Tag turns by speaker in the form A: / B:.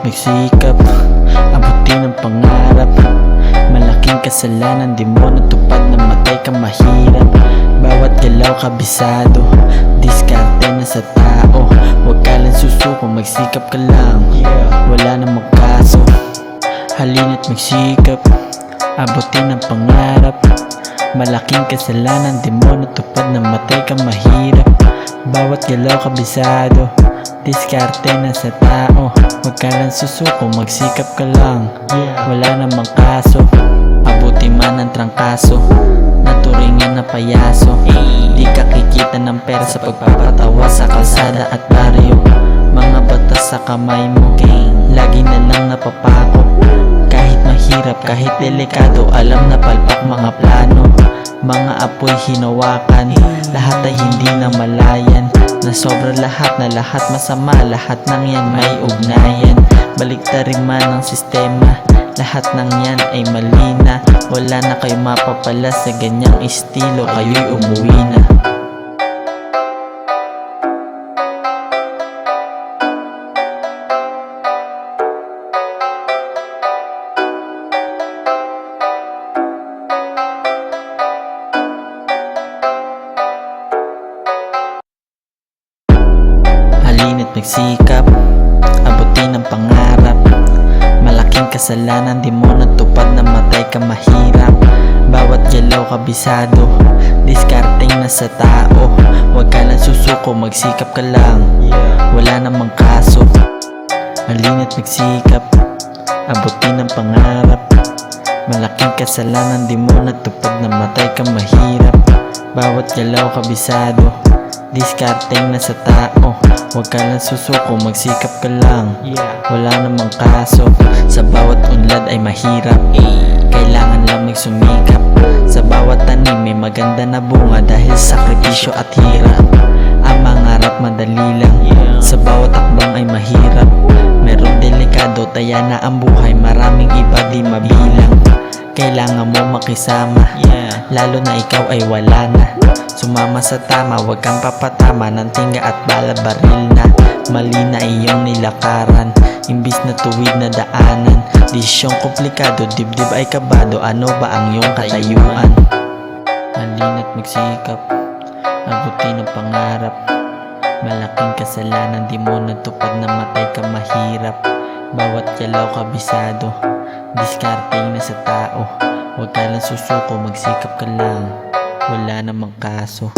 A: magsikap, abutin ang pangarap. Malaking kasalanan, di mo natupad, namatay ka mahirap. Bawat galaw kabisado, diskarte na sa tao. Huwag ka lang susuko, magsikap ka lang, wala namang kaso. Halina't magsikap, abutin ang pangarap. Malaking kasalanan, di mo natupad, namatay ka mahirap. Bawat galaw kabisado, diskarte na sa tao. Huwag ka lang susuko, magsikap ka lang, wala namang kaso. Abuti man ang trangkaso, naturingan na payaso. Di ka kikita ng pera sa pagpapatawa sa kalsada at baryo. Mga batas sa kamay mo, lagi na lang napapako. Kahit mahirap, kahit delikado, alam na palpak mga plano. Mga apoy hinawakan, lahat ay hindi na malayan. Na sobra lahat, na lahat masama, lahat ng yan may ugnayan. Baliktarin man ang sistema, lahat ng yan ay mali na. Wala na kayo mapapala sa ganyang estilo, kayo'y umuwi na. Halina't magsikap, abutin ang pangarap. Malaking kasalanan, di mo natupad, namatay ka mahirap. Bawat galaw kabisado, diskarteng na sa tao. Huwag ka lang susuko, magsikap ka lang, wala namang kaso. Halina't magsikap, abutin ang pangarap. Malaking kasalanan, di mo natupad, namatay ka mahirap. Bawat galaw kabisado, diskarteng na sa tao. Huwag ka lang susuko, magsikap ka lang, wala namang kaso. Sa bawat unlad ay mahirap, kailangan lang magsumikap. Sa bawat tanim may maganda na bunga dahil sakripisyo at hirap. Ang mangarap madali lang, sa bawat akbang ay mahirap. Merong delikado, taya na ang buhay, maraming iba di mabilang. Kailangan mo makisama, lalo na ikaw ay wala na. Sumama sa tama, wag kang papatama ng tinga at bala baril na. Mali na iyong nilakaran, imbis na tuwid na daanan. Desisyong komplikado, dibdib ay kabado, ano ba ang iyong katayuan? Halina't magsikap, abutin ang pangarap. Malaking kasalanan, di mo natupad, namatay ka mahirap. Bawat galaw kabisado, diskarteng na sa tao. Huwag ka lang susuko, magsikap ka lang, wala namang kaso.